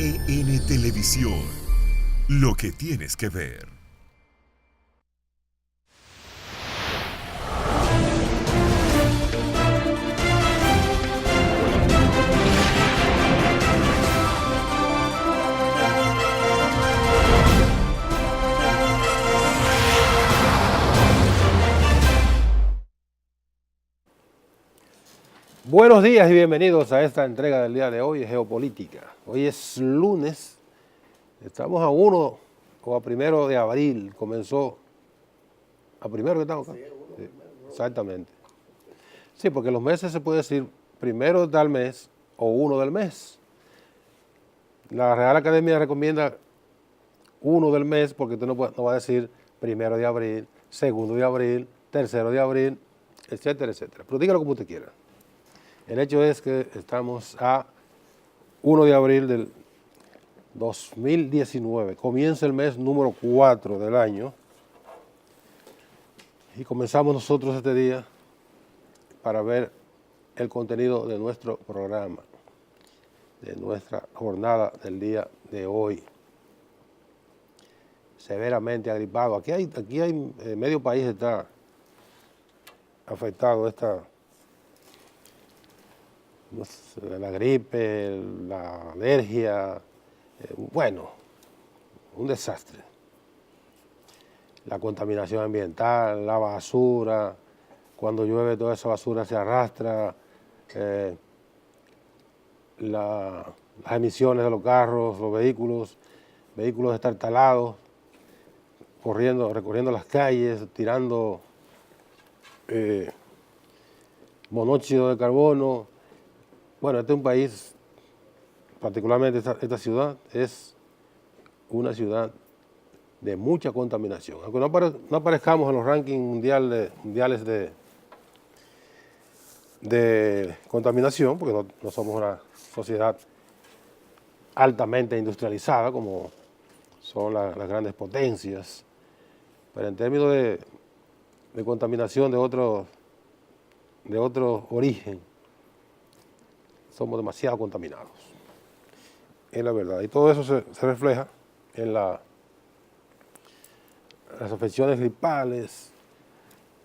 NTN Televisión, lo que tienes que ver. Buenos días y bienvenidos a esta entrega del día de hoy de Geopolítica. Hoy es lunes, estamos a 1 o a 1 de abril, comenzó a primero que estamos acá. Sí, exactamente. Sí, porque los meses se puede decir primero del mes o 1 del mes. La Real Academia recomienda 1 del mes porque tú no va a decir 1 de abril, 2 de abril, 3 de abril, etcétera, etcétera. Pero dígalo como usted quiera. El hecho es que estamos a 1 de abril del 2019. Comienza el mes número 4 del año y comenzamos nosotros este día para ver el contenido de nuestro programa, de nuestra jornada del día de hoy. Severamente agripado. Aquí hay medio país está afectado la gripe, la alergia, bueno, un desastre. La contaminación ambiental, la basura, cuando llueve toda esa basura se arrastra, las emisiones de los carros, los vehículos destartalados, recorriendo las calles, tirando monóxido de carbono. Bueno, este es un país, particularmente esta ciudad, es una ciudad de mucha contaminación. Aunque no aparezcamos en los rankings mundiales de contaminación, porque no somos una sociedad altamente industrializada como son las grandes potencias, pero en términos de contaminación de otro origen, somos demasiado contaminados, es la verdad. Y todo eso se refleja en las afecciones gripales,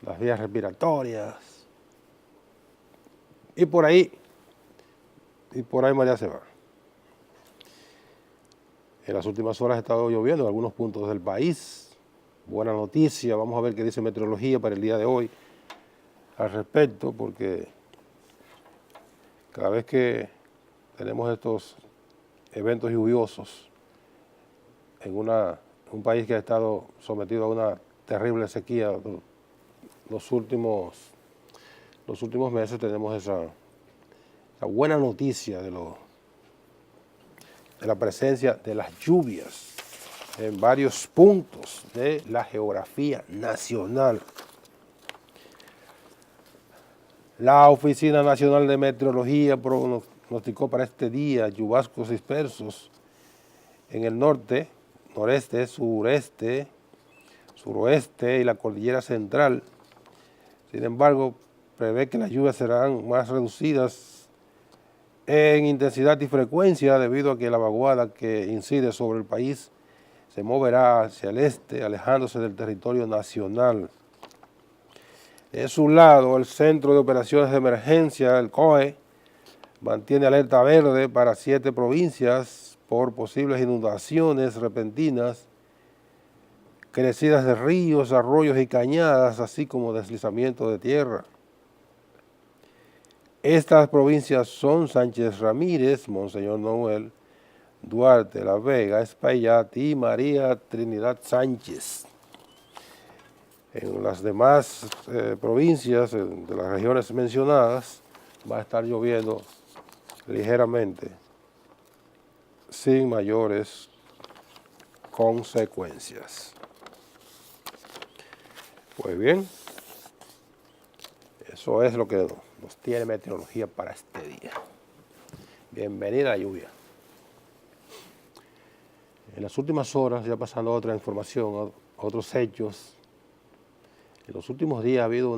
las vías respiratorias, y por ahí María se va. En las últimas horas ha estado lloviendo en algunos puntos del país. Buena noticia, vamos a ver qué dice meteorología para el día de hoy al respecto, porque cada vez que tenemos estos eventos lluviosos en un país que ha estado sometido a una terrible sequía los últimos meses, tenemos esa buena noticia de la presencia de las lluvias en varios puntos de la geografía nacional. La Oficina Nacional de Meteorología pronosticó para este día chubascos dispersos en el norte, noreste, sureste, suroeste y la cordillera central. Sin embargo, prevé que las lluvias serán más reducidas en intensidad y frecuencia debido a que la vaguada que incide sobre el país se moverá hacia el este, alejándose del territorio nacional. De su lado, el Centro de Operaciones de Emergencia, el COE, mantiene alerta verde para 7 provincias por posibles inundaciones repentinas, crecidas de ríos, arroyos y cañadas, así como deslizamiento de tierra. Estas provincias son Sánchez Ramírez, Monseñor Noel, Duarte, La Vega, Espaillat y María Trinidad Sánchez. En las demás provincias de las regiones mencionadas va a estar lloviendo ligeramente, sin mayores consecuencias. Pues bien, eso es lo que nos tiene meteorología para este día. Bienvenida a la lluvia. En las últimas horas, ya pasando a otra información, a otros hechos, en los últimos días ha habido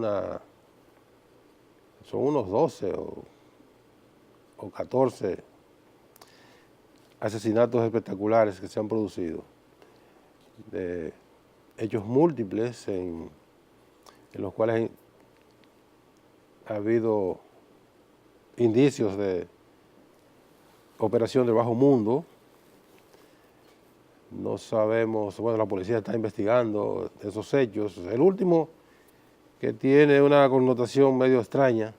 son unos 12 o 14 asesinatos espectaculares que se han producido, de hechos múltiples en los cuales ha habido indicios de operación del bajo mundo. No sabemos, bueno, la policía está investigando esos hechos. El último, que tiene una connotación medio extraña,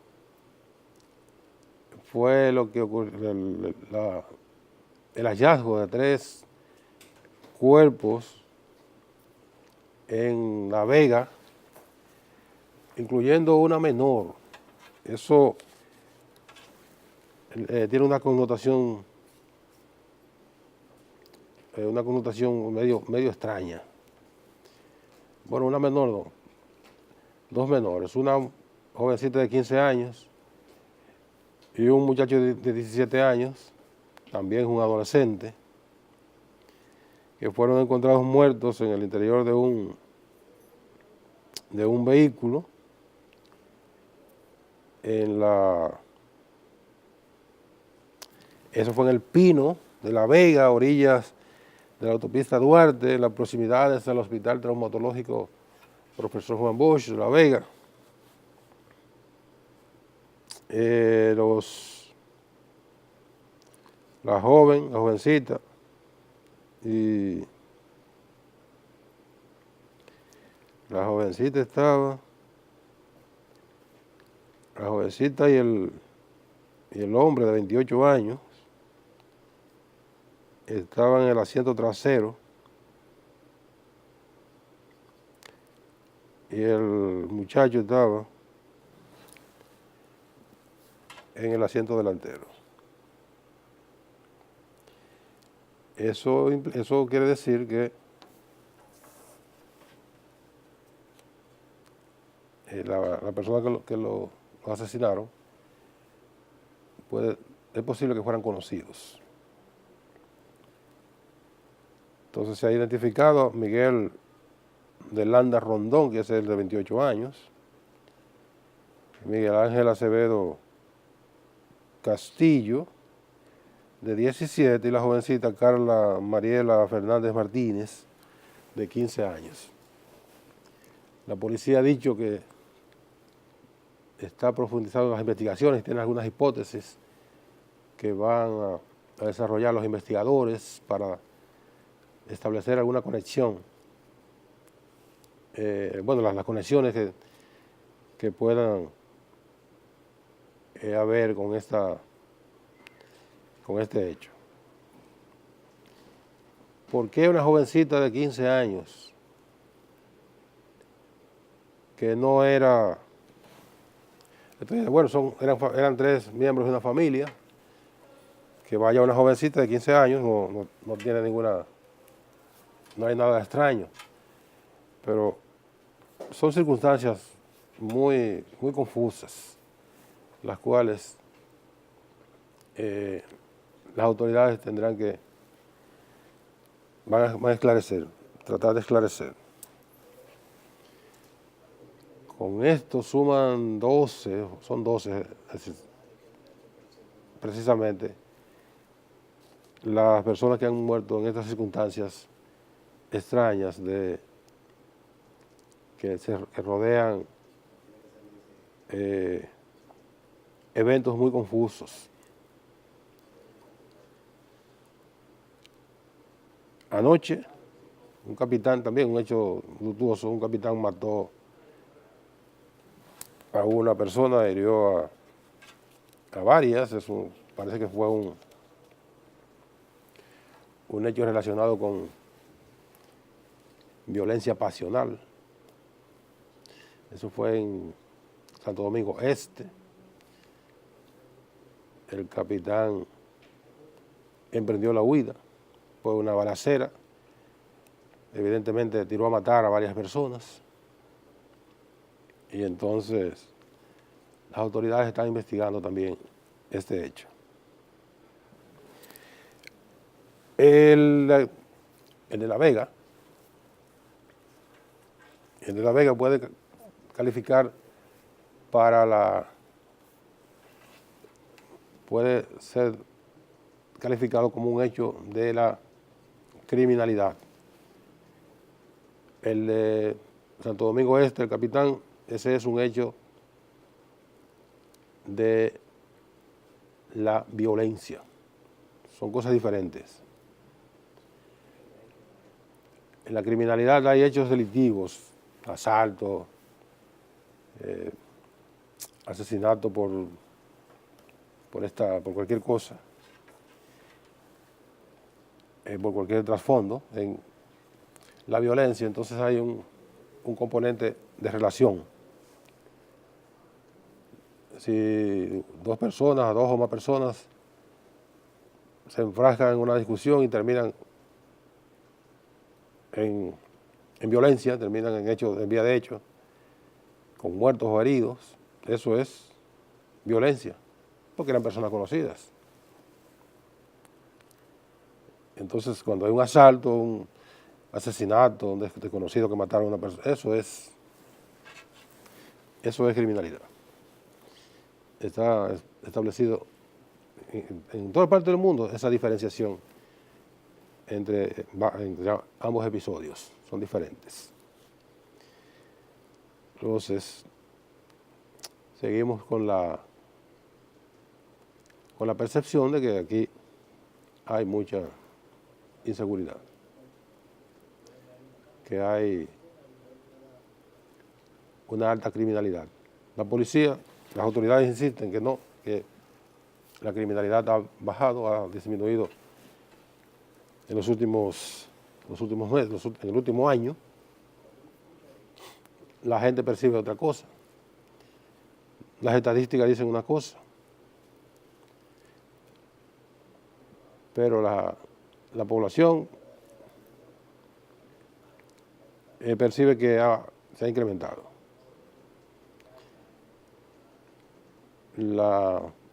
fue lo que ocurrió, el hallazgo de 3 cuerpos en La Vega, incluyendo una menor. Eso tiene una connotación medio extraña. Bueno, una menor no, 2 menores, una jovencita de 15 años y un muchacho de 17 años, también un adolescente, que fueron encontrados muertos en el interior de un vehículo eso fue en El Pino de La Vega, orillas de la autopista Duarte, en las proximidades del Hospital Traumatológico Profesor Juan Bosch de La Vega. La jovencita y la jovencita y el hombre de 28 años estaban en el asiento trasero y el muchacho estaba en el asiento delantero. Eso quiere decir que la persona que lo asesinaron, es posible que fueran conocidos. Entonces se ha identificado a Miguel de Landa Rondón, que es el de 28 años, Miguel Ángel Acevedo Castillo, de 17, y la jovencita Carla Mariela Fernández Martínez, de 15 años. La policía ha dicho que está profundizando las investigaciones, tiene algunas hipótesis que van a desarrollar los investigadores para establecer alguna conexión. Bueno, las conexiones que puedan haber con este hecho. ¿Por qué una jovencita de 15 años que no era... Entonces, bueno, eran 3 miembros de una familia, que vaya una jovencita de 15 años no tiene no hay nada extraño, pero son circunstancias muy confusas, las cuales las autoridades van a esclarecer, tratar de esclarecer. Con esto suman 12, son 12 precisamente, las personas que han muerto en estas circunstancias extrañas que rodean eventos muy confusos. Anoche, un capitán, también un hecho luctuoso, un capitán mató a una persona, hirió a varias. Parece que fue un hecho relacionado con violencia pasional. Eso fue en Santo Domingo Este. El capitán emprendió la huida, fue una balacera, evidentemente tiró a matar a varias personas, y entonces las autoridades están investigando también este hecho. El de La Vega, puede calificar puede ser calificado como un hecho de la criminalidad. El de Santo Domingo Este, el Capitán, ese es un hecho de la violencia. Son cosas diferentes. En la criminalidad hay hechos delictivos, asalto, asesinato por cualquier cosa, por cualquier trasfondo. En la violencia, entonces hay un componente de relación. Si dos o más personas se enfrascan en una discusión y terminan en violencia, terminan en vía de hecho, con muertos o heridos, eso es violencia, porque eran personas conocidas. Entonces, cuando hay un asalto, un asesinato, un desconocido que mataron a una persona, eso es criminalidad. Está establecido en toda parte del mundo esa diferenciación entre ambos episodios, son diferentes. Entonces, seguimos con la percepción de que aquí hay mucha inseguridad, que hay una alta criminalidad. La policía, las autoridades insisten que no, que la criminalidad ha bajado, ha disminuido en los últimos meses, en el último año. La gente percibe otra cosa. Las estadísticas dicen una cosa, pero la población percibe que se ha incrementado.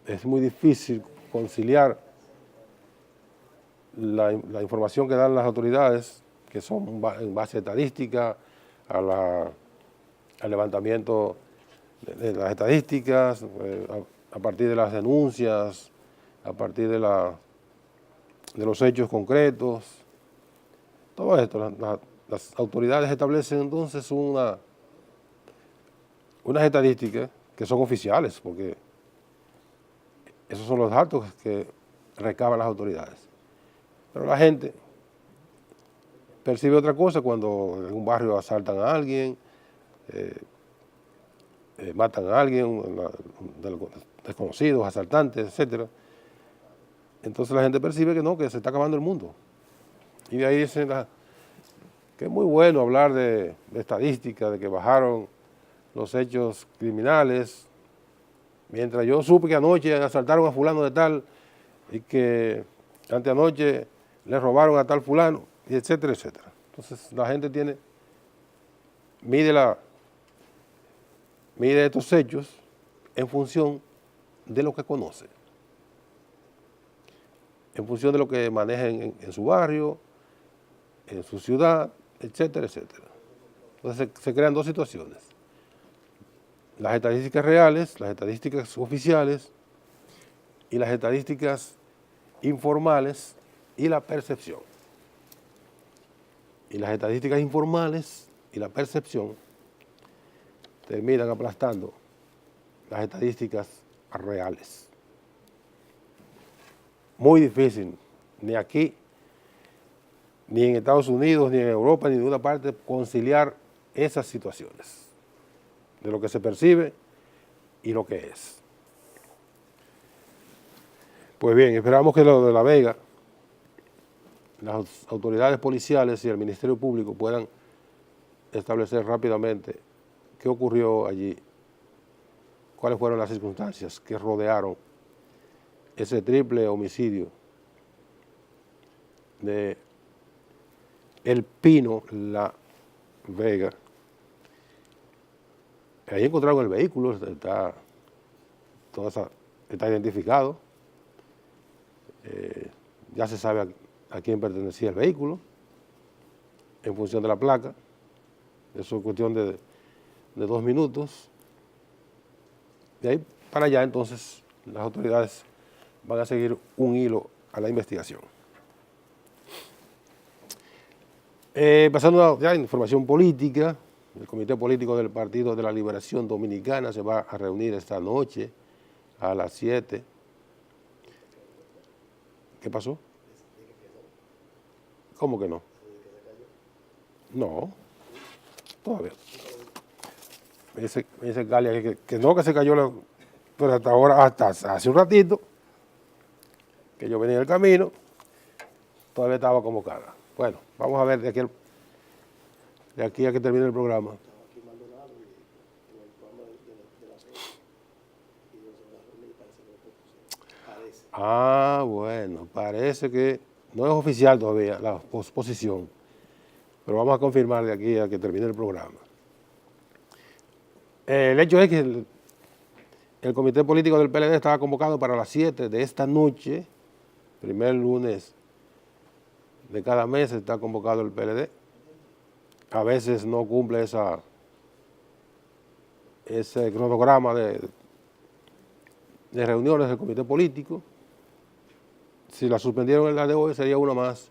Es muy difícil conciliar la información que dan las autoridades, que son en base a estadística, al levantamiento de las estadísticas, a partir de las denuncias, a partir de los hechos concretos. Todo esto, las autoridades establecen entonces unas estadísticas que son oficiales, porque esos son los datos que recaban las autoridades. Pero la gente percibe otra cosa cuando en un barrio asaltan a alguien, matan a alguien, de los desconocidos, asaltantes, etc. Entonces la gente percibe que no, que se está acabando el mundo. Y de ahí dicen que es muy bueno hablar de estadística, de que bajaron los hechos criminales, mientras yo supe que anoche asaltaron a fulano de tal y que anteanoche le robaron a tal fulano, y etcétera, etcétera. Entonces la gente mide estos hechos en función de lo que conoce, en función de lo que manejen en su barrio, en su ciudad, etcétera, etcétera. Entonces se crean dos situaciones: las estadísticas reales, las estadísticas oficiales, y las estadísticas informales y la percepción. Y las estadísticas informales y la percepción terminan aplastando las estadísticas reales. Muy difícil, ni aquí, ni en Estados Unidos, ni en Europa, ni en ninguna parte, conciliar esas situaciones de lo que se percibe y lo que es. Pues bien, esperamos que lo de La Vega, las autoridades policiales y el Ministerio Público puedan establecer rápidamente qué ocurrió allí, cuáles fueron las circunstancias que rodearon ese triple homicidio de El Pino La Vega. Ahí encontraron el vehículo, está identificado, ya se sabe a quién pertenecía el vehículo, en función de la placa. Eso es cuestión de 2 minutos. De ahí para allá, entonces, las autoridades van a seguir un hilo a la investigación. Pasando ya a información política, el Comité Político del Partido de la Liberación Dominicana se va a reunir esta noche a las 7. ¿Qué pasó? ¿Cómo que no? No, todavía. Me dice Galia que no, que se cayó, pero hasta ahora, hasta hace un ratito, que yo venía en el camino, todavía estaba convocada. Bueno, vamos a ver de aquí a que termine el programa. Ah, bueno, parece que no es oficial todavía la posposición, pero vamos a confirmar de aquí a que termine el programa. El hecho es que el Comité Político del PLD estaba convocado para las 7 de esta noche, primer lunes de cada mes está convocado el PLD. A veces no cumple ese cronograma de reuniones del Comité Político. Si la suspendieron el día de hoy, sería una más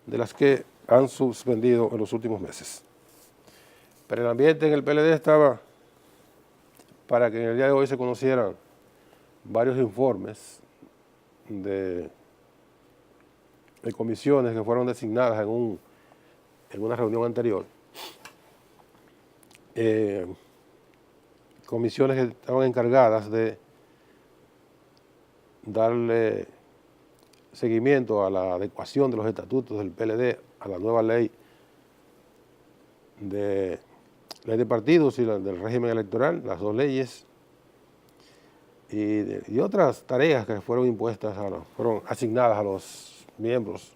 de las que han suspendido en los últimos meses. Pero el ambiente en el PLD estaba para que en el día de hoy se conocieran varios informes de comisiones que fueron designadas en una reunión anterior. Comisiones que estaban encargadas de darle seguimiento a la adecuación de los estatutos del PLD a la nueva ley de partidos y del régimen electoral, las dos leyes, y otras tareas que fueron impuestas, fueron asignadas a los miembros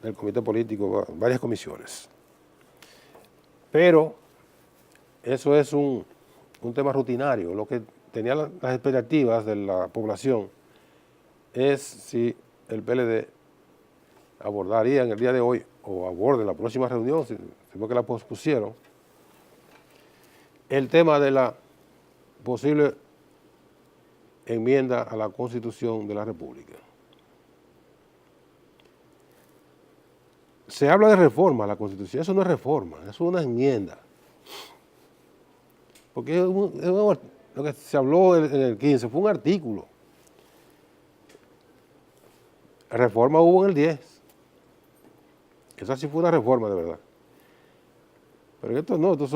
del Comité Político, varias comisiones. Pero eso es un tema rutinario. Lo que tenía las expectativas de la población es si el PLD abordaría en el día de hoy o aborde en la próxima reunión, si fue que la pospusieron, el tema de la posible enmienda a la Constitución de la República. Se habla de reforma a la Constitución, eso no es reforma, eso es una enmienda. Porque lo que se habló en el 15 fue un artículo. Reforma hubo en el 10. Esa sí fue una reforma de verdad. Pero estos no, estos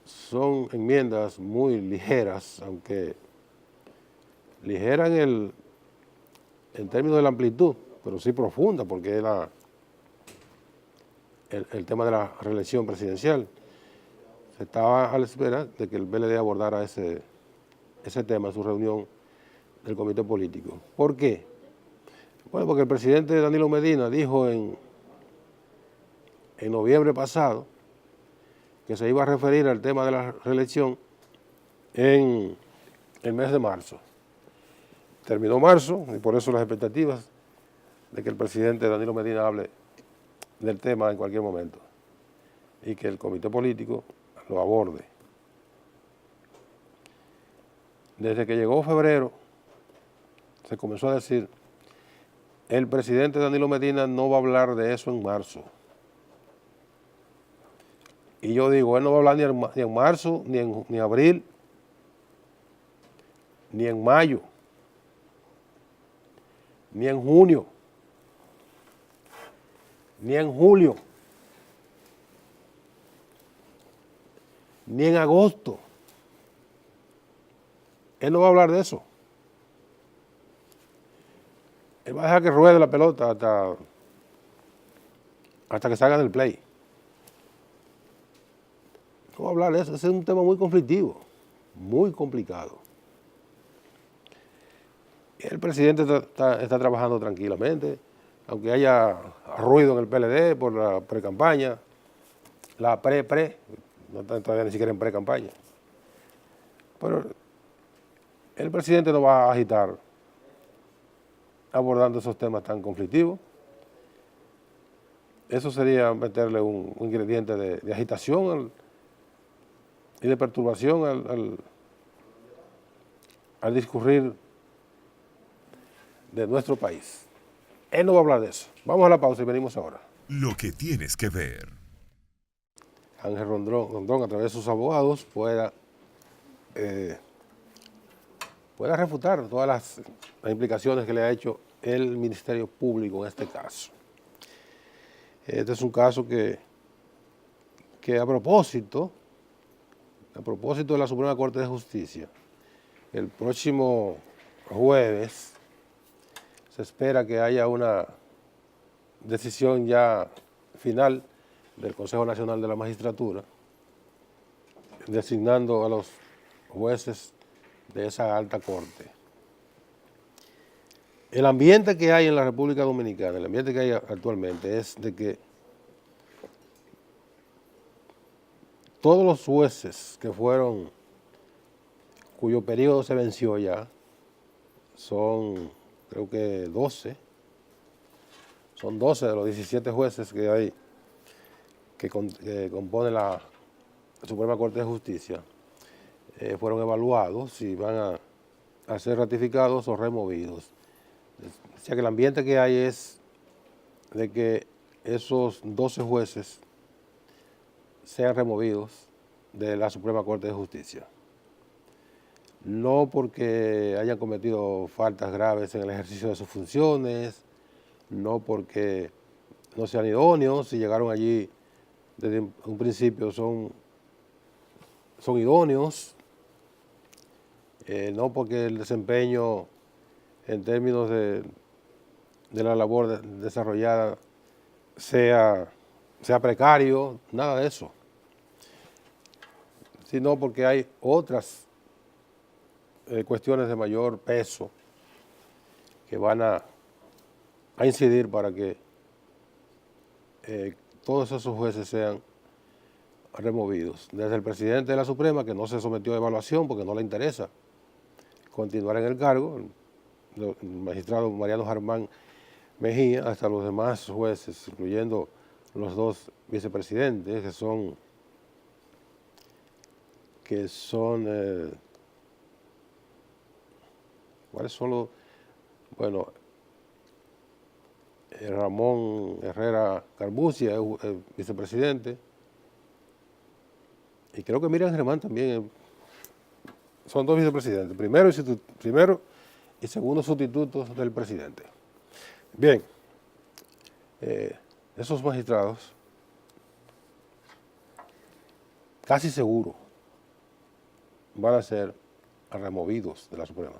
son enmiendas muy ligeras, aunque ligeras en términos de la amplitud, pero sí profunda, porque era el tema de la reelección presidencial. Se estaba a la espera de que el PLD abordara ese tema en su reunión del Comité Político. ¿Por qué? Bueno, porque el presidente Danilo Medina dijo en noviembre pasado que se iba a referir al tema de la reelección en el mes de marzo. Terminó marzo y por eso las expectativas de que el presidente Danilo Medina hable del tema en cualquier momento y que el Comité Político lo aborde. Desde que llegó febrero se comenzó a decir: el presidente Danilo Medina no va a hablar de eso en marzo. Y yo digo, él no va a hablar ni en marzo, ni en abril, ni en mayo, ni en junio, ni en julio, ni en agosto. Él no va a hablar de eso. Él va a dejar que ruede la pelota hasta que salga del play. No va a hablar de eso. Ese es un tema muy conflictivo, muy complicado. El presidente está trabajando tranquilamente, aunque haya ruido en el PLD por la pre-campaña, la no está todavía ni siquiera en pre-campaña. Pero el presidente no va a agitar abordando esos temas tan conflictivos. Eso sería meterle un ingrediente de agitación y de perturbación al discurrir de nuestro país. Él no va a hablar de eso. Vamos a la pausa y venimos ahora. Lo que tienes que ver. Ángel Rondón, a través de sus abogados, pueda refutar todas las implicaciones que le ha hecho el Ministerio Público en este caso. Este es un caso que a propósito de la Suprema Corte de Justicia, el próximo jueves se espera que haya una decisión ya final del Consejo Nacional de la Magistratura, designando a los jueces de esa alta corte. El ambiente que hay en la República Dominicana, el ambiente que hay actualmente es de que todos los jueces cuyo periodo se venció ya, son creo que 12, son 12 de los 17 jueces que hay que componen la Suprema Corte de Justicia, fueron evaluados y van a ser ratificados o removidos. O sea que el ambiente que hay es de que esos 12 jueces sean removidos de la Suprema Corte de Justicia. No porque hayan cometido faltas graves en el ejercicio de sus funciones, no porque no sean idóneos, si llegaron allí desde un principio son idóneos, no porque el desempeño en términos de la labor desarrollada sea precario, nada de eso, sino porque hay otras cuestiones de mayor peso que van a incidir para que todos esos jueces sean removidos. Desde el presidente de la Suprema, que no se sometió a evaluación porque no le interesa continuar en el cargo, el magistrado Mariano Germán Mejía, hasta los demás jueces, incluyendo los dos vicepresidentes, ¿cuáles son los? Bueno, Ramón Herrera Carbucia es vicepresidente, y creo que Miriam Germán también, son dos vicepresidentes, primero y segundo sustitutos del presidente. Bien, esos magistrados, casi seguro, van a ser removidos de la Suprema.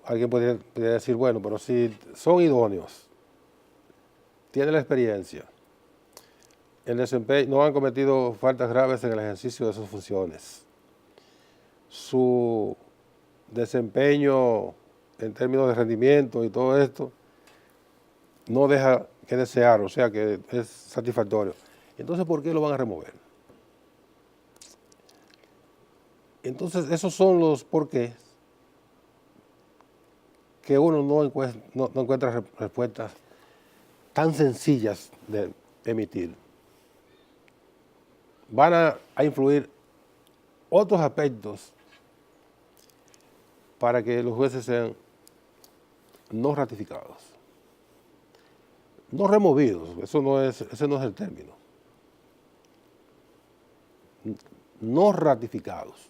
Alguien podría decir, bueno, pero si son idóneos, tienen la experiencia, el desempeño, no han cometido faltas graves en el ejercicio de sus funciones, su desempeño en términos de rendimiento y todo esto no deja que desear, o sea que es satisfactorio. Entonces, ¿por qué lo van a remover? Entonces, esos son los porqués que uno no encuentra respuestas tan sencillas de emitir. Van a influir otros aspectos para que los jueces sean no ratificados, no removidos, ese no es el término, no ratificados.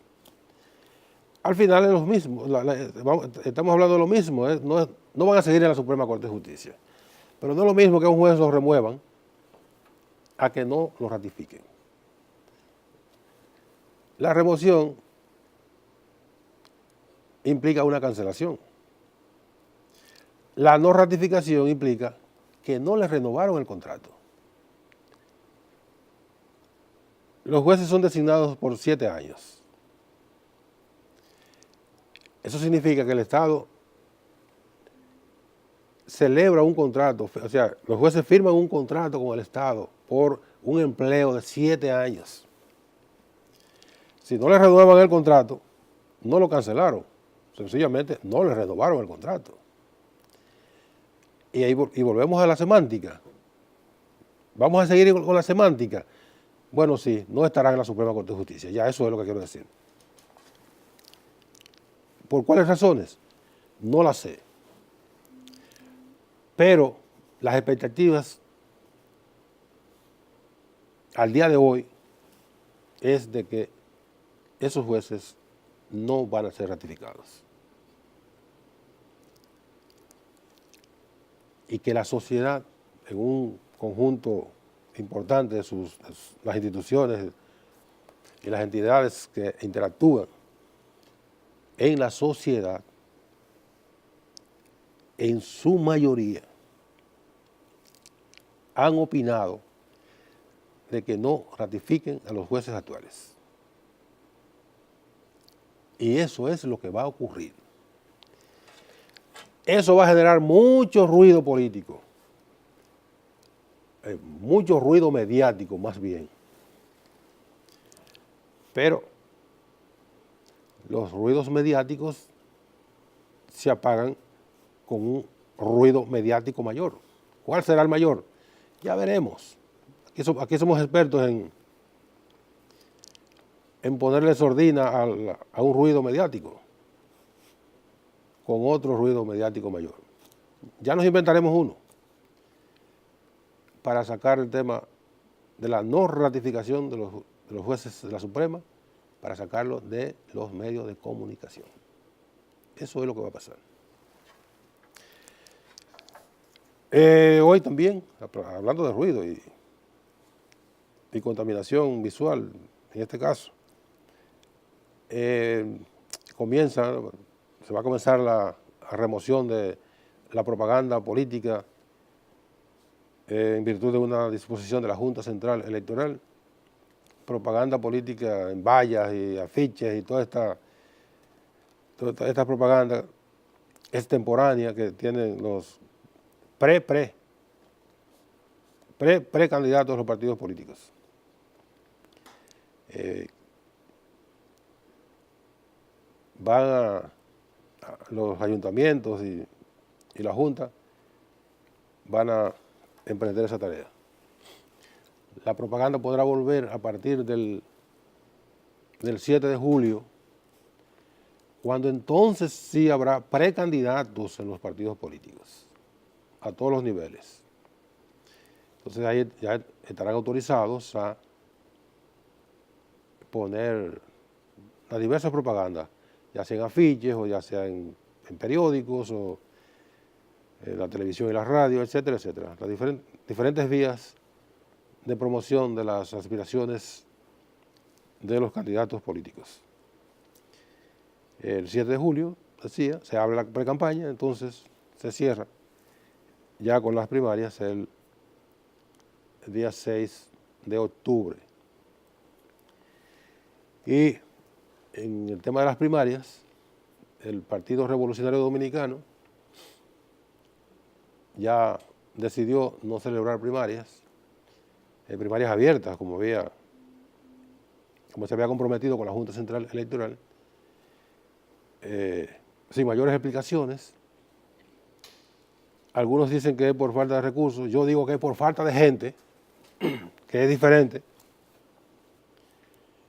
Al final es lo mismo, estamos hablando de lo mismo, no van a seguir en la Suprema Corte de Justicia, pero no es lo mismo que a un juez lo remuevan a que no lo ratifiquen. La remoción implica una cancelación. La no ratificación implica que no le renovaron el contrato. Los jueces son designados por 7 años. Eso significa que el Estado celebra un contrato, o sea, los jueces firman un contrato con el Estado por un empleo de 7 años. Si no le renuevan el contrato, no lo cancelaron, sencillamente no le renovaron el contrato. Y volvemos a la semántica. ¿Vamos a seguir con la semántica? Bueno, sí, no estarán en la Suprema Corte de Justicia, ya eso es lo que quiero decir. ¿Por cuáles razones? No las sé. Pero las expectativas al día de hoy es de que esos jueces no van a ser ratificados. Y que la sociedad, en un conjunto importante de las instituciones y las entidades que interactúan en la sociedad, en su mayoría, han opinado de que no ratifiquen a los jueces actuales. Y eso es lo que va a ocurrir. Eso va a generar mucho ruido político, mucho ruido mediático más bien. Pero los ruidos mediáticos se apagan con un ruido mediático mayor. ¿Cuál será el mayor? Ya veremos. Aquí somos expertos en ponerle sordina a un ruido mediático con otro ruido mediático mayor. Ya nos inventaremos uno para sacar el tema de la no ratificación de los jueces de la Suprema, para sacarlo de los medios de comunicación. Eso es lo que va a pasar. Hoy también, hablando de ruido y contaminación visual, en este caso, se va a comenzar la remoción de la propaganda política en virtud de una disposición de la Junta Central Electoral. Propaganda política en vallas y afiches y toda esta propaganda extemporánea que tienen los precandidatos a los partidos políticos. Los ayuntamientos y la Junta van a emprender esa tarea. La propaganda podrá volver a partir del 7 de julio, cuando entonces sí habrá precandidatos en los partidos políticos, a todos los niveles. Entonces ahí ya estarán autorizados a poner las diversas propagandas, ya sea en afiches o ya sea en periódicos o en la televisión y la radio, etcétera, etcétera. Las diferentes vías de promoción de las aspiraciones de los candidatos políticos. El 7 de julio, decía, se abre la precampaña, entonces se cierra ya con las primarias el día 6 de octubre. Y en el tema de las primarias, el Partido Revolucionario Dominicano ya decidió no celebrar primarias abiertas, como se había comprometido con la Junta Central Electoral, sin mayores explicaciones. Algunos dicen que es por falta de recursos, yo digo que es por falta de gente, que es diferente,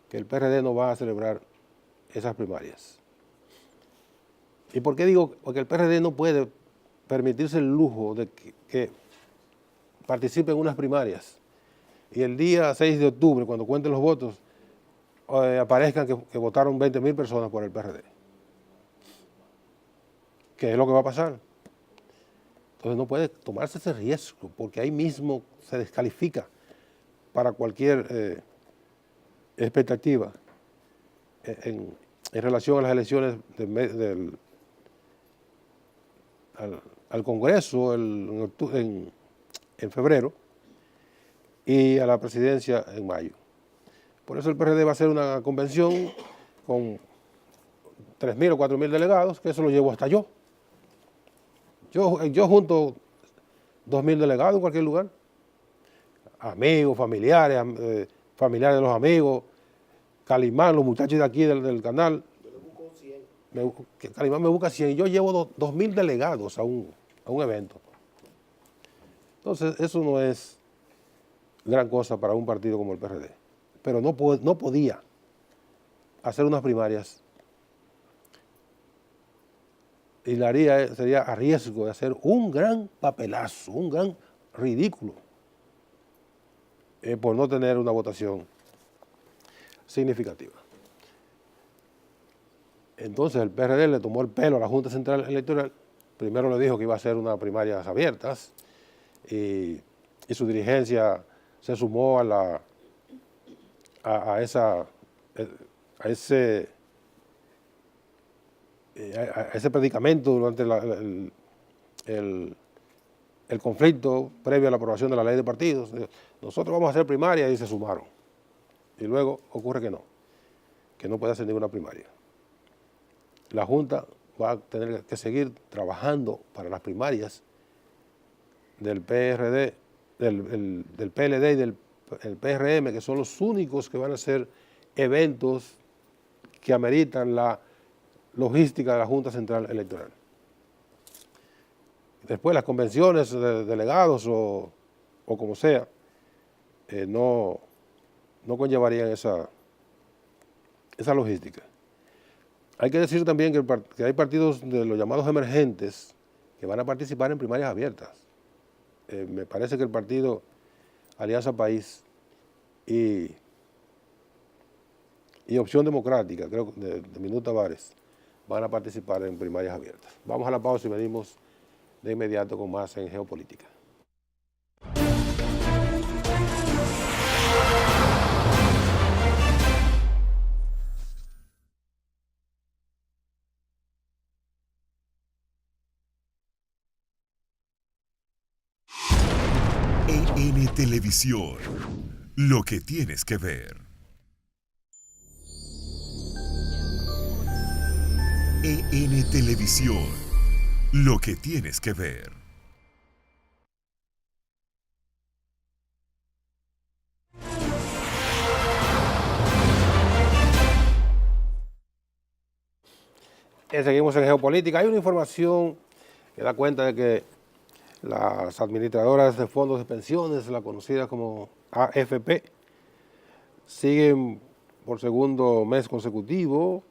que el PRD no va a celebrar esas primarias. ¿Y por qué digo? Porque el PRD no puede permitirse el lujo de que participe en unas primarias y el día 6 de octubre, cuando cuenten los votos, aparezcan que votaron 20.000 personas por el PRD. ¿Qué es lo que va a pasar? Entonces no puede tomarse ese riesgo, porque ahí mismo se descalifica para cualquier expectativa en relación a las elecciones al Congreso en febrero y a la presidencia en mayo. Por eso el PRD va a hacer una convención con 3.000 o 4.000 delegados, que eso lo llevo hasta yo. Yo junto 2.000 delegados en cualquier lugar. Amigos, familiares, familiares de los amigos, Calimán, los muchachos de aquí del canal. Calimán me busca 100 y yo llevo 2.000 delegados a un evento. Entonces, eso no es gran cosa para un partido como el PRD. Pero no podía hacer unas primarias y la haría, sería a riesgo de hacer un gran papelazo, un gran ridículo, por no tener una votación significativa. Entonces el PRD le tomó el pelo a la Junta Central Electoral. Primero le dijo que iba a hacer unas primarias abiertas y su dirigencia se sumó a ese predicamento durante el conflicto previo a la aprobación de la ley de partidos. Nosotros vamos a hacer primarias y se sumaron. Y luego ocurre que no puede hacer ninguna primaria. La Junta va a tener que seguir trabajando para las primarias del PRD, del PLD y del PRM, que son los únicos que van a ser eventos que ameritan la logística de la Junta Central Electoral. Después las convenciones de delegados o como sea, no conllevarían esa logística. Hay que decir también que hay partidos de los llamados emergentes que van a participar en primarias abiertas. Me parece que el partido Alianza País y Opción Democrática, creo de Minuto Tavares, van a participar en primarias abiertas. Vamos a la pausa y venimos de inmediato con más en Geopolítica. EN Televisión, lo que tienes que ver. EN Televisión, lo que tienes que ver. Seguimos en Geopolítica. Hay una información que da cuenta de que las administradoras de fondos de pensiones, la conocida como AFP, siguen por segundo mes consecutivo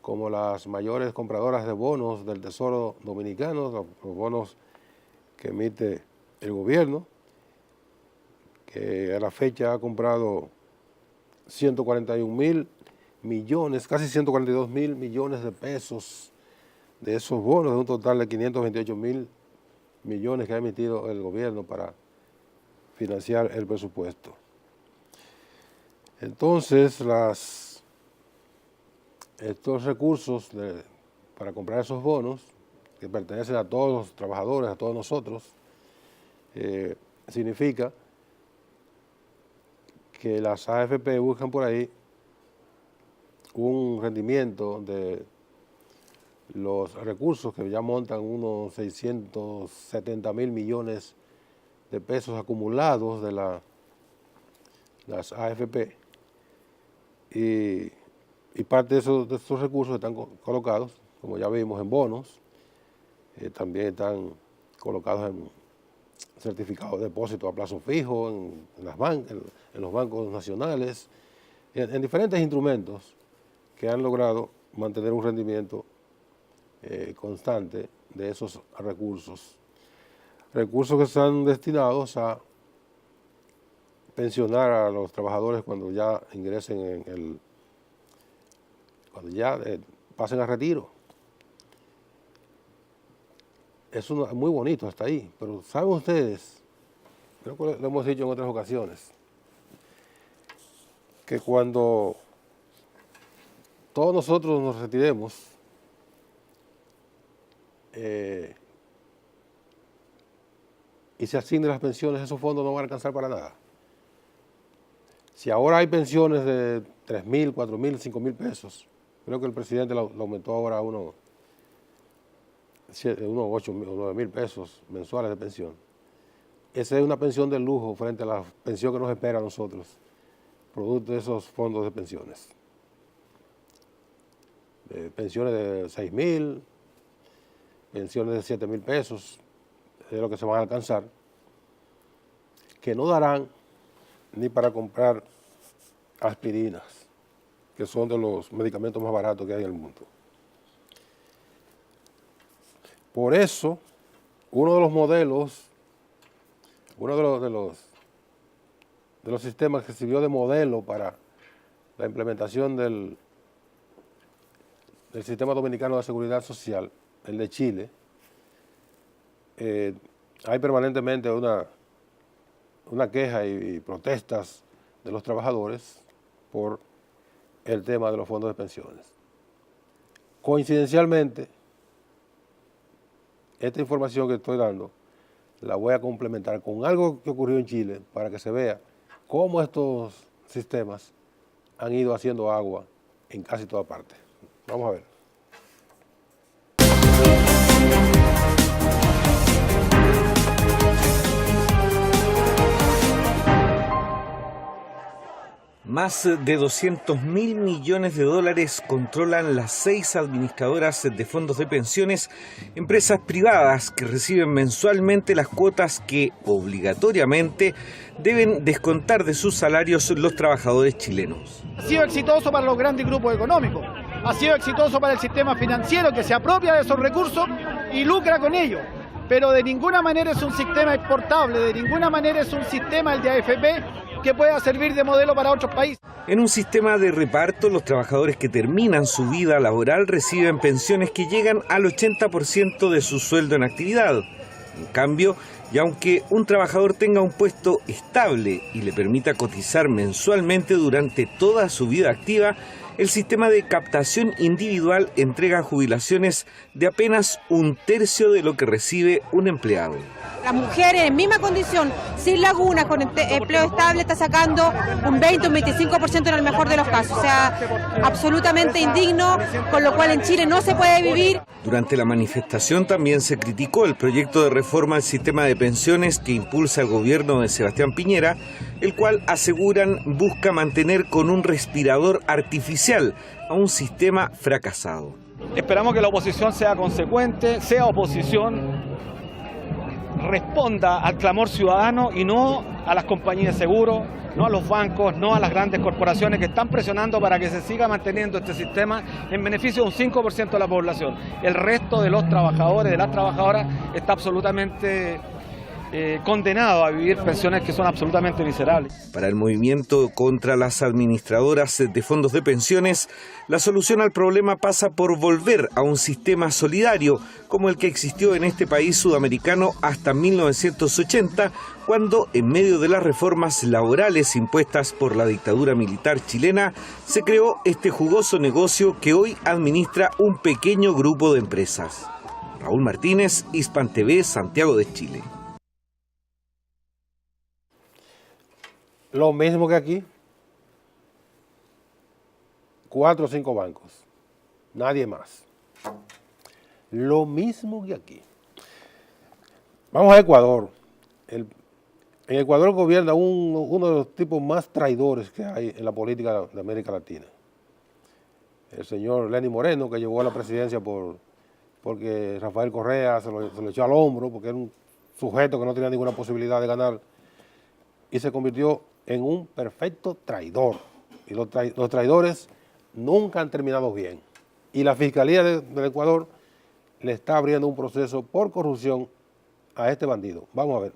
como las mayores compradoras de bonos del Tesoro Dominicano, los bonos que emite el gobierno, que a la fecha ha comprado 141.000 millones, casi 142.000 millones de pesos de esos bonos, de un total de 528.000 millones que ha emitido el gobierno para financiar el presupuesto. Entonces, estos recursos para comprar esos bonos, que pertenecen a todos los trabajadores, a todos nosotros, significa que las AFP buscan por ahí un rendimiento de los recursos que ya montan unos 670.000 millones de pesos acumulados de las AFP, y parte de estos recursos están colocados, como ya vimos, en bonos, también están colocados en certificados de depósito a plazo fijo, en los bancos nacionales, en diferentes instrumentos que han logrado mantener un rendimiento constante de esos recursos que están destinados a pensionar a los trabajadores cuando ya ingresen cuando ya pasen a retiro. Es muy bonito hasta ahí, pero ¿saben ustedes? Creo que lo hemos dicho en otras ocasiones, que cuando todos nosotros nos retiremos, y se asignen las pensiones, esos fondos no van a alcanzar para nada. Si ahora hay pensiones de 3.000, 4.000, 5.000 pesos, creo que el presidente lo aumentó ahora a unos 8.000 o 9.000 pesos mensuales de pensión. Esa es una pensión de lujo frente a la pensión que nos espera a nosotros, producto de esos fondos de pensiones. Pensiones de 6.000, pensiones de 7.000 pesos, es lo que se van a alcanzar, que no darán ni para comprar aspirinas, que son de los medicamentos más baratos que hay en el mundo. Por eso, uno de los modelos, uno de los sistemas que sirvió de modelo para la implementación del Sistema Dominicano de Seguridad Social, el de Chile, hay permanentemente una queja y protestas de los trabajadores por el tema de los fondos de pensiones. Coincidencialmente, esta información que estoy dando la voy a complementar con algo que ocurrió en Chile para que se vea cómo estos sistemas han ido haciendo agua en casi toda parte. Vamos a ver. Más de 200.000 millones de dólares controlan las 6 administradoras de fondos de pensiones, empresas privadas que reciben mensualmente las cuotas que obligatoriamente deben descontar de sus salarios los trabajadores chilenos. Ha sido exitoso para los grandes grupos económicos, ha sido exitoso para el sistema financiero que se apropia de esos recursos y lucra con ellos. Pero de ninguna manera es un sistema exportable, de ninguna manera es un sistema, el de AFP, que pueda servir de modelo para otros países. En un sistema de reparto, los trabajadores que terminan su vida laboral reciben pensiones que llegan al 80% de su sueldo en actividad. En cambio, y aunque un trabajador tenga un puesto estable y le permita cotizar mensualmente durante toda su vida activa, el sistema de captación individual entrega jubilaciones de apenas 1/3 de lo que recibe un empleado. Las mujeres en misma condición, sin lagunas, con empleo estable, está sacando un 20, un 25% en el mejor de los casos. O sea, absolutamente indigno, con lo cual en Chile no se puede vivir. Durante la manifestación también se criticó el proyecto de reforma al sistema de pensiones que impulsa el gobierno de Sebastián Piñera, el cual aseguran busca mantener con un respirador artificial a un sistema fracasado. Esperamos que la oposición sea consecuente, sea oposición, responda al clamor ciudadano y no a las compañías de seguros, no a los bancos, no a las grandes corporaciones que están presionando para que se siga manteniendo este sistema en beneficio de un 5% de la población. El resto de los trabajadores, de las trabajadoras, está absolutamente condenado a vivir pensiones que son absolutamente miserables. Para el movimiento contra las administradoras de fondos de pensiones, la solución al problema pasa por volver a un sistema solidario como el que existió en este país sudamericano hasta 1980, cuando en medio de las reformas laborales impuestas por la dictadura militar chilena, se creó este jugoso negocio que hoy administra un pequeño grupo de empresas. Raúl Martínez, Hispan TV, Santiago de Chile. Lo mismo que aquí, 4 o 5 bancos, nadie más. Lo mismo que aquí. Vamos a Ecuador. En Ecuador gobierna uno de los tipos más traidores que hay en la política de América Latina. El señor Lenín Moreno, que llegó a la presidencia porque Rafael Correa se lo echó al hombro, porque era un sujeto que no tenía ninguna posibilidad de ganar, y se convirtió en un perfecto traidor. Y los traidores nunca han terminado bien. Y la Fiscalía del Ecuador le está abriendo un proceso por corrupción a este bandido. Vamos a ver.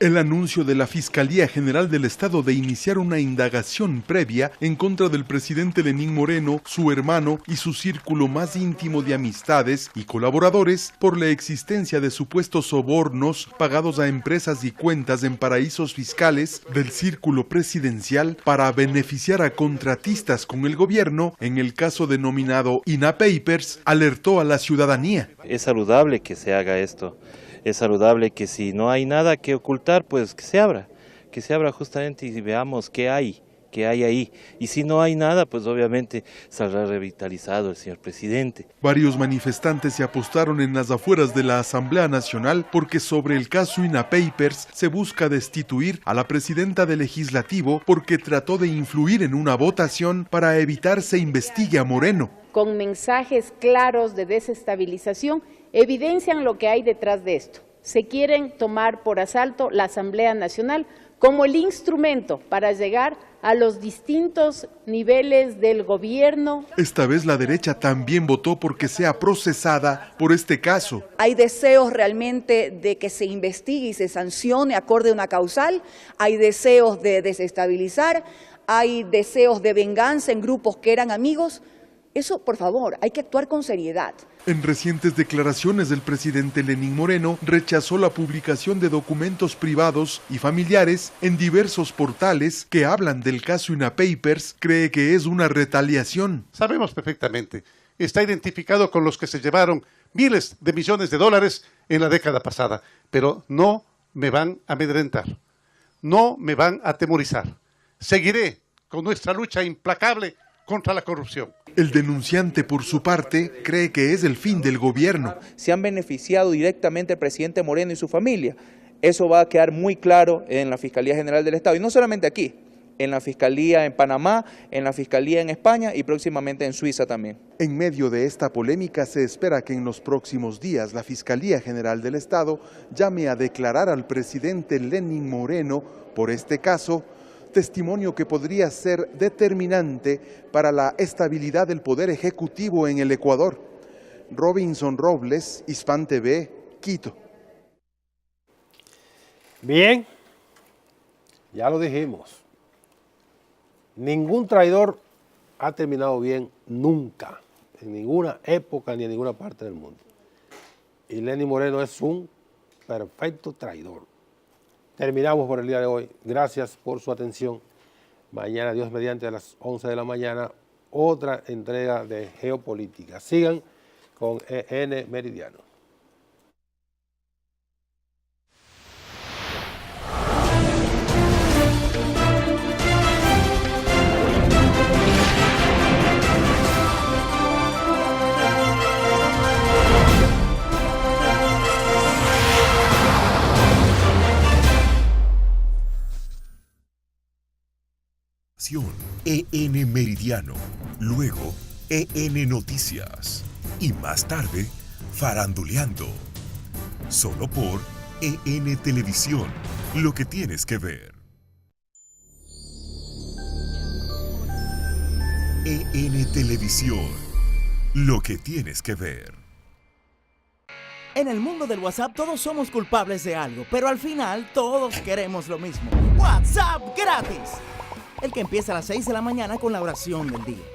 El anuncio de la Fiscalía General del Estado de iniciar una indagación previa en contra del presidente Lenín Moreno, su hermano y su círculo más íntimo de amistades y colaboradores por la existencia de supuestos sobornos pagados a empresas y cuentas en paraísos fiscales del círculo presidencial para beneficiar a contratistas con el gobierno, en el caso denominado INA Papers, alertó a la ciudadanía. Es saludable que se haga esto. Es saludable que si no hay nada que ocultar, pues que se abra justamente y veamos qué hay ahí. Y si no hay nada, pues obviamente saldrá revitalizado el señor presidente. Varios manifestantes se apostaron en las afueras de la Asamblea Nacional porque sobre el caso INA Papers se busca destituir a la presidenta del Legislativo porque trató de influir en una votación para evitar se investigue a Moreno. Con mensajes claros de desestabilización, evidencian lo que hay detrás de esto. Se quieren tomar por asalto la Asamblea Nacional como el instrumento para llegar a los distintos niveles del gobierno. Esta vez la derecha también votó porque sea procesada por este caso. Hay deseos realmente de que se investigue y se sancione acorde a una causal, hay deseos de desestabilizar, hay deseos de venganza en grupos que eran amigos. Eso, por favor, hay que actuar con seriedad. En recientes declaraciones del presidente Lenín Moreno rechazó la publicación de documentos privados y familiares en diversos portales que hablan del caso INAPapers. Cree que es una retaliación. Sabemos perfectamente, está identificado con los que se llevaron miles de millones de dólares en la década pasada, pero no me van a amedrentar, no me van a atemorizar. Seguiré con nuestra lucha implacable contra la corrupción. El denunciante, por su parte, cree que es el fin del gobierno. Se han beneficiado directamente el presidente Moreno y su familia. Eso va a quedar muy claro en la Fiscalía General del Estado, y no solamente aquí, en la Fiscalía en Panamá, en la Fiscalía en España y próximamente en Suiza también. En medio de esta polémica se espera que en los próximos días la Fiscalía General del Estado llame a declarar al presidente Lenín Moreno por este caso, testimonio que podría ser determinante para la estabilidad del poder ejecutivo en el Ecuador. Robinson Robles, Hispan TV, Quito. Bien, ya lo dijimos. Ningún traidor ha terminado bien nunca, en ninguna época ni en ninguna parte del mundo. Y Lenín Moreno es un perfecto traidor. Terminamos por el día de hoy. Gracias por su atención. Mañana, Dios mediante, a las 11 de la mañana, otra entrega de Geopolítica. Sigan con EN Meridiano. EN Meridiano, luego EN Noticias y más tarde Faranduleando. Solo por EN Televisión, lo que tienes que ver. EN Televisión, lo que tienes que ver. En el mundo del WhatsApp todos somos culpables de algo, pero al final todos queremos lo mismo. WhatsApp gratis. El que empieza a las 6 de la mañana con la oración del día.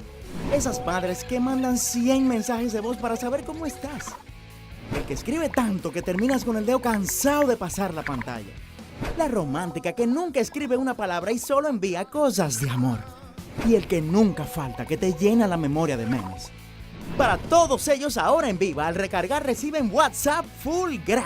Esas madres que mandan 100 mensajes de voz para saber cómo estás. El que escribe tanto que terminas con el dedo cansado de pasar la pantalla. La romántica que nunca escribe una palabra y solo envía cosas de amor. Y el que nunca falta, que te llena la memoria de memes. Para todos ellos ahora en Viva, al recargar reciben WhatsApp full gratis.